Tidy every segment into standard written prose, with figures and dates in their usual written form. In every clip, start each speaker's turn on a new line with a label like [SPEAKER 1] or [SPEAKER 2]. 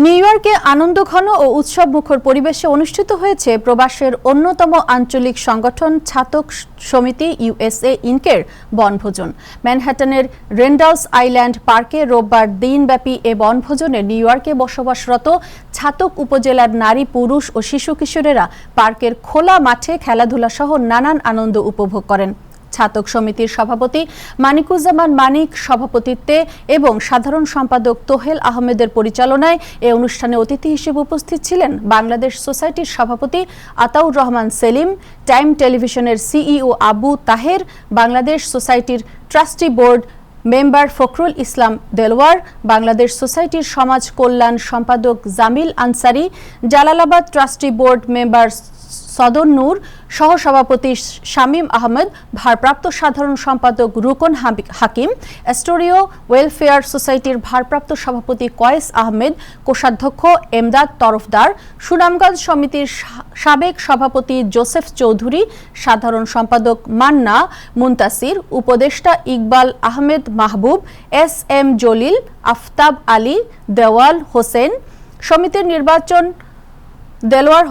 [SPEAKER 1] New ইয়র্কে আনন্দঘন ও উৎসবমুখর পরিবেশে অনুষ্ঠিত হয়েছে প্রবাসের অন্যতম আঞ্চলিক সংগঠন ছাতক সমিতি ইউএসএ ইনকের বনভোজন। ম্যানহাটনের রেন্ডালস আইল্যান্ড পার্কে রোববার দিনব্যাপী এ বনভোজনে নিউ ইয়র্কে বসবাসরত ছাতক উপজেলার নারী, পুরুষ ও শিশু কিশোরেরা পার্কের খোলা মাঠে খেলাধুলা সহ নানান আনন্দ উপভোগ করেন। ছাতক সমিতির সভাপতি মানিকুজ্জামান মানিক সভাপতিত্বে এবং সাধারণ সম্পাদক তোহেল আহমেদের পরিচালনায় এ অনুষ্ঠানে অতিথি হিসেবে উপস্থিত ছিলেন বাংলাদেশ সোসাইটির সভাপতি আতাউর রহমান সেলিম, টাইম টেলিভিশনের সিইও আবু তাহের, বাংলাদেশ সোসাইটির trustee board member Fakhrul Islam Delwar, Bangladesh সোসাইটির সমাজ কল্যাণ সম্পাদক Jamil Ansari, Jalalabad trustee board member সদর নূর, সহসভাপতি শামীম আহমেদ, ভারপ্রাপ্ত সাধারণ সম্পাদক রুকন হাকিম, অ্যাস্টোরিও ওয়েলফেয়ার সোসাইটির ভারপ্রাপ্ত সভাপতি কয়েস আহমেদ, কোষাধ্যক্ষ এমদাদ তরফদার, সুনামগঞ্জ সমিতির সাবেক সভাপতি জোসেফ চৌধুরী, সাধারণ সম্পাদক মান্না মুনতাসির, উপদেষ্টা ইকবাল আহমেদ মাহবুব, এস এম জলিল, আফতাব আলী, দেওয়াল হোসেন, সমিতির নির্বাচন দেলোয়ার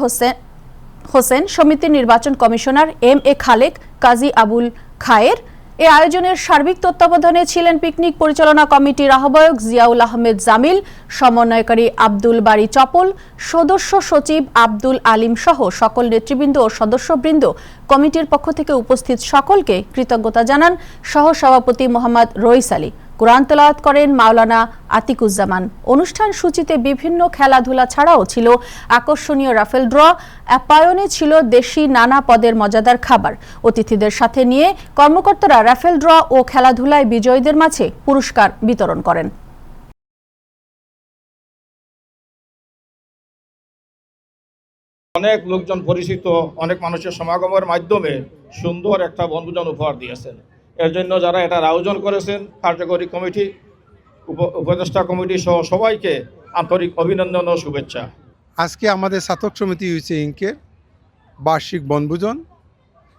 [SPEAKER 1] হোসেন, সমিতির নির্বাচন কমিশনার এম এ খালেক, কাজী আবুল খায়ের। এ আয়োজনের সার্বিক তত্ত্বাবধানে ছিলেন পিকনিক পরিচালনা কমিটির আহ্বায়ক জিয়াউল আহমেদ জামিল, সমন্বয়কারী আব্দুল বারী চপল, সদস্য সচিব আব্দুল আলিম সহ সকল নেতৃবৃন্দ ও সদস্যবৃন্দ। কমিটির পক্ষ থেকে উপস্থিত সকলকে কৃতজ্ঞতা জানান সহসভাপতি মোহাম্মদ রইস আলী। কোরআন তেলাওয়াত করেন মাওলানা আতিকুজ্জামান। অনুষ্ঠান সূচিতে বিভিন্ন খেলাধুলা ছাড়াও ছিল আকর্ষণীয় রাফেল ড্র, আপ্যায়নে ছিল দেশি নানা পদের মজাদার খাবার। অতিথিদের সাথে নিয়ে কর্মকর্তারা রাফেল ড্র ও খেলাধুলায় বিজয়ীদের মাঝে পুরস্কার বিতরণ করেন।
[SPEAKER 2] অনেক লোকজন পরিচিত, অনেক মানুষের সমাগমের মাধ্যমে সুন্দর একটা বনভোজন উপহার দিয়েছেন। এর জন্য যারা এটার আয়োজন করেছেন, কার্যকরী কমিটি, উপদেষ্টা কমিটি সহ সবাইকে আন্তরিক অভিনন্দন ও শুভেচ্ছা।
[SPEAKER 3] আজকে আমাদের ছাতক সমিতি ইউএসএ ইনকের বার্ষিক বনভোজন।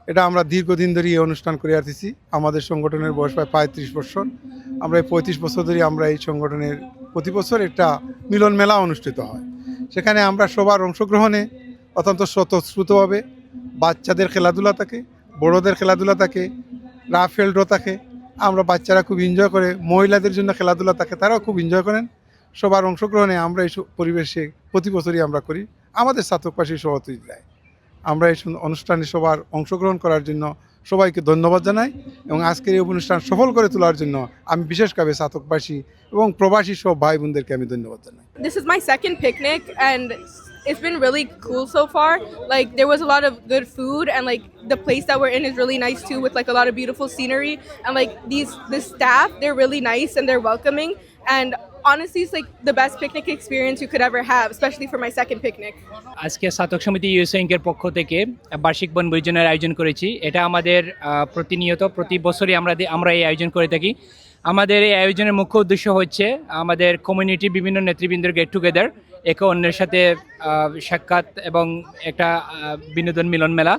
[SPEAKER 3] এটা আমরা দীর্ঘদিন ধরে এই অনুষ্ঠান করে আসতেছি। আমাদের সংগঠনের বয়স প্রায় 35 বছর। আমরা এই 35 বছর ধরে আমরা এই সংগঠনের প্রতি বছর একটা মিলন মেলা অনুষ্ঠিত হয়। সেখানে আমরা সবার অংশগ্রহণে অত্যন্ত স্বতঃস্ফূর্তভাবে বাচ্চাদের খেলাধুলা থাকে, বড়োদের খেলাধুলা থাকে, রাফেল ড্র থাকে। আমরা বাচ্চারা খুব এনজয় করে, মহিলাদের জন্য খেলাধুলা থাকে, তারাও খুব এনজয় করেন। সবার অংশগ্রহণে আমরা এই পরিবেশে প্রতি বছরই আমরা করি। আমাদের ছাতকবাসী সহযোগিতায় আমরা এই অনুষ্ঠানে সবার অংশগ্রহণ করার জন্য সবাইকে ধন্যবাদ জানাই এবং আজকের এই অনুষ্ঠান সফল করে তোলার জন্য আমি বিশেষভাবে ছাতকবাসী এবং প্রবাসী সব ভাই বোনদেরকে আমি ধন্যবাদ জানাই।
[SPEAKER 4] This is my second picnic and it's been really cool so far. Like there was a lot of good food and like the place that we're in is really nice too, with like a lot of beautiful scenery, and like the staff, they're really nice and they're welcoming, and honestly it's like the best picnic experience you could ever have, especially for my second picnic.
[SPEAKER 5] আজকে ছাতক সমিতি USA ইনকের পক্ষ থেকে বার্ষিক বনভোজনের আয়োজন করেছি। এটা আমাদের প্রতিনিয়ত প্রতি বছরই আমরা এই আয়োজন করে থাকি। আমাদের এই আয়োজনের মুখ্য উদ্দেশ্য হচ্ছে আমাদের কমিউনিটির বিভিন্ন নেতৃবৃন্দের গেট টুগেদার, একে অন্যের সাথে সাক্ষাৎ এবং একটা বিনোদন মিলন মেলা।